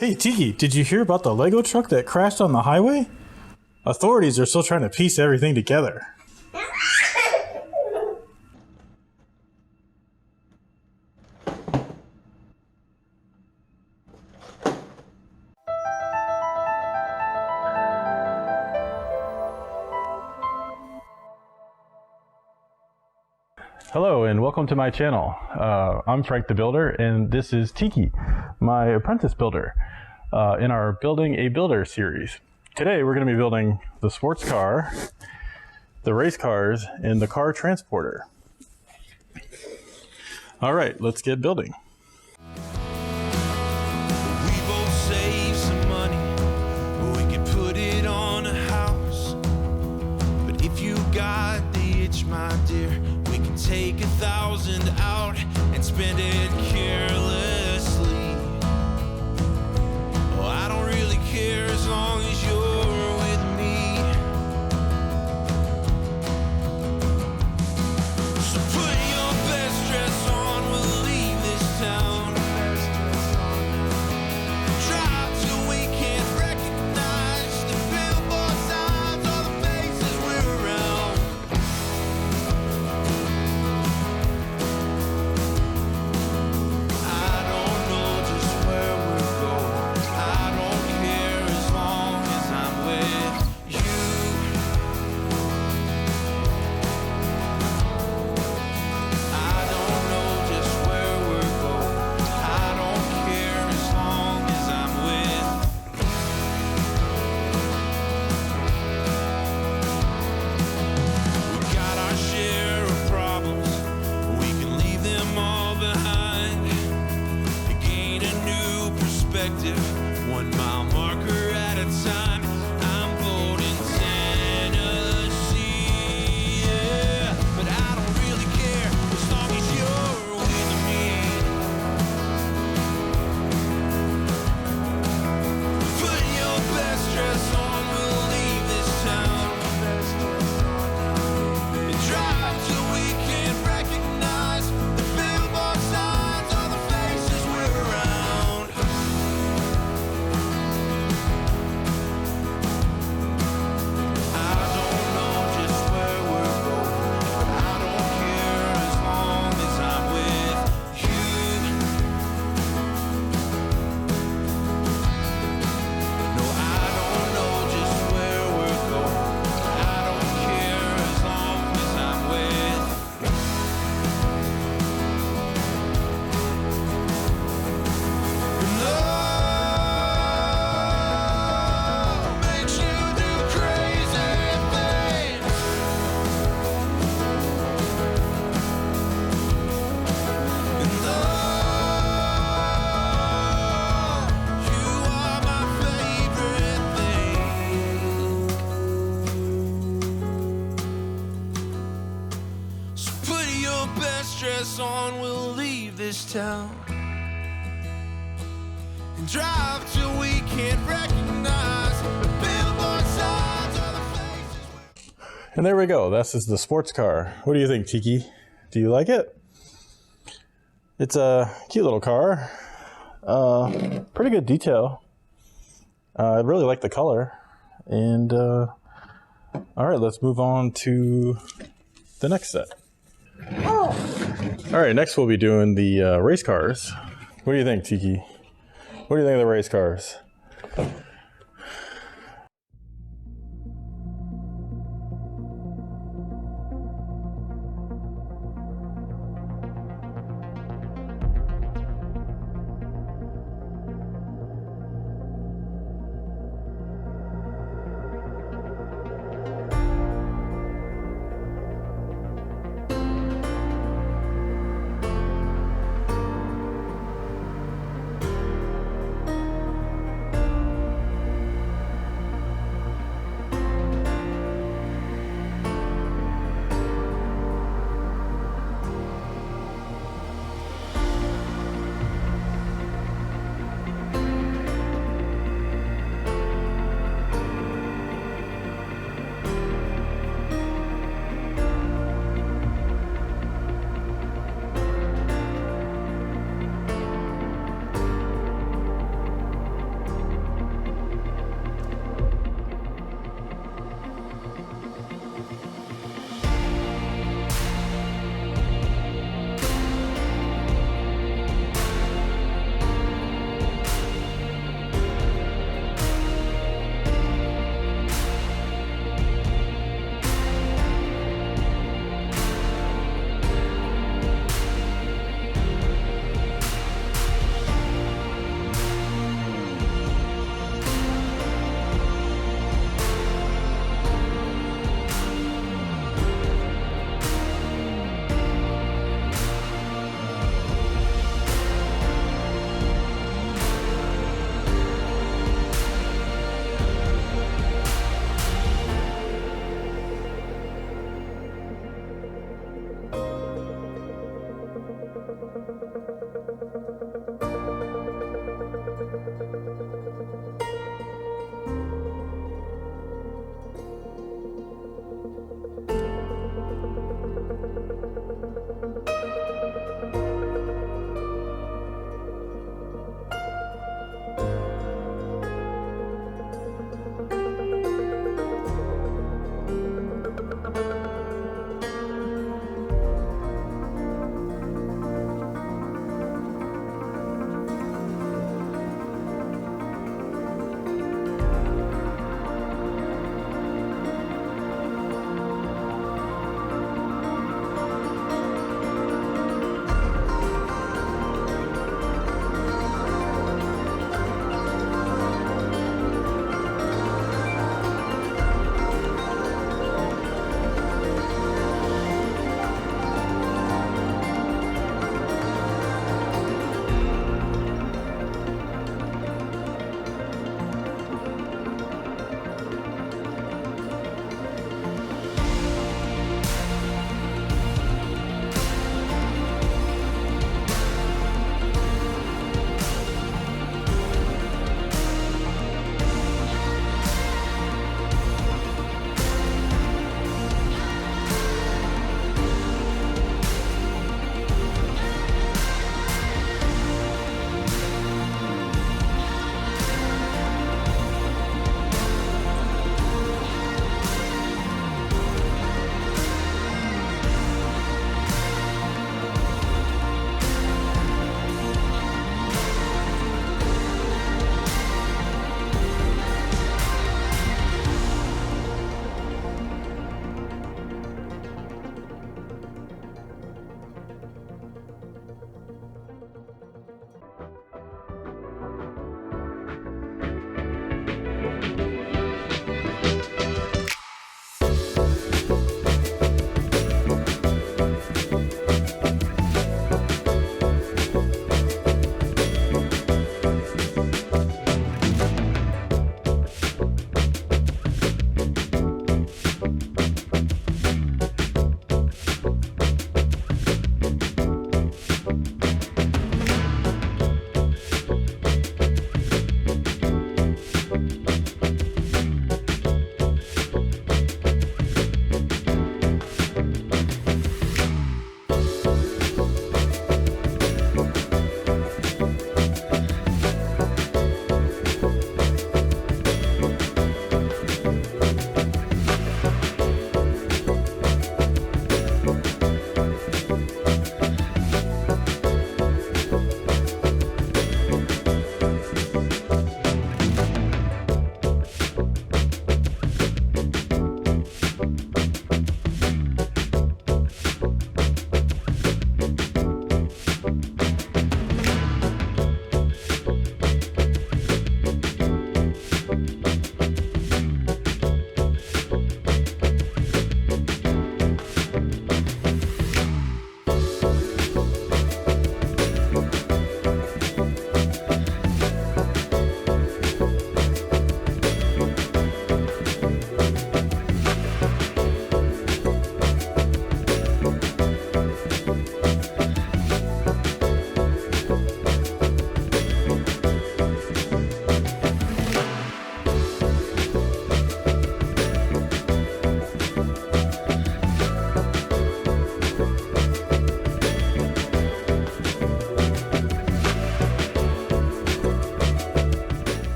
Hey Tiki, did you hear about the Lego truck that crashed on the highway? Authorities are still trying to piece everything together. Hello and welcome to my channel. I'm Frank the Builder and this is Tiki, my apprentice builder, in our Building a Builder series. Today we're going to be building the sports car, the race cars, and the car transporter. All right, let's get building. We both save some money, we can put it on a house. But if you got the itch, my dear, we can take 1,000 out and spend it carelessly. Oh, I don't really care as long as you're with me. So put your best dress on, we'll leave this town. Drive till we can't recognize the billboard signs or the faces we're around. I don't know just where we're going. I don't care as long as I'm with you. I don't know just where we're going. I don't care as long as I'm with. We got our share of problems, we can leave them all behind. To gain a new perspective, 1 mile marker at a time. I'm voting Tennessee, yeah. But I don't really care as long as you're with me. Put your best dress on, we'll leave this town. And drive till we can't recognize the billboard signs or the faces we're around. I don't know just where we're going, but I don't care as long as I'm with you. No, I don't know just where we're going, but I don't care as long as I'm with. Love makes you do crazy things. And love, you are my favorite thing. So put your best dress on, we'll leave this town. And drive till we can't recognize the billboard signs or the faces. And there we go. This is the sports car. What do you think, Tiki? Do you like it? It's a cute little car. Pretty good detail. I really like the color. And all right, let's move on to the next set. All right, next we'll be doing the race cars. What do you think, Tiki? What do you think of the race cars?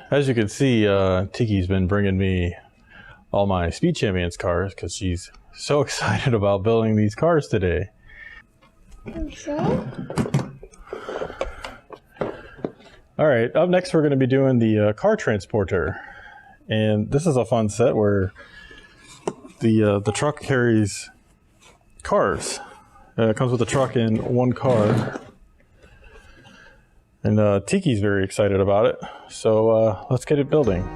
As you can see, Tiki's been bringing me all my Speed Champions cars because she's so excited about building these cars today. Okay. All right, up next we're going to be doing the car transporter. And this is a fun set where the truck carries cars. It comes with a truck and one car. And Tiki's very excited about it. So let's get it building.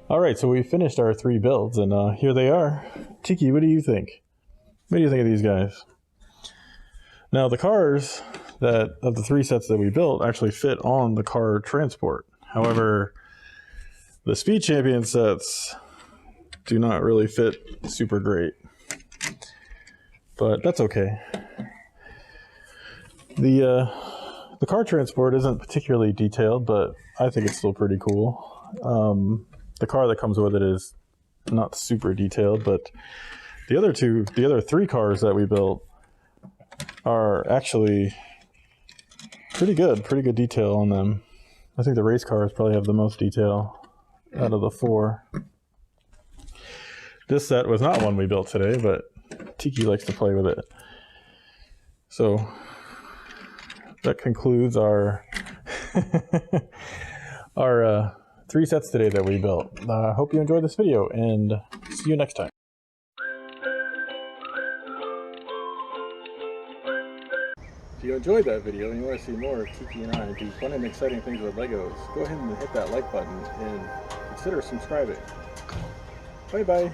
All right, so we finished our 3 builds, and here they are. Tiki, what do you think? What do you think of these guys? Now, the cars that of the 3 sets that we built actually fit on the car transport. However, the Speed Champion sets do not really fit super great, but that's okay. The car transport isn't particularly detailed, but I think it's still pretty cool. The car that comes with it is not super detailed, but the other 3 cars that we built are actually pretty good detail on them. I think the race cars probably have the most detail out of the 4. This set was not one we built today, but Tiki likes to play with it. So that concludes our our 3 sets today that we built. I hope you enjoyed this video, and see you next time. If you enjoyed that video and you want to see more of Tiki and I do fun and exciting things with Legos, go ahead and hit that like button and consider subscribing. Bye bye.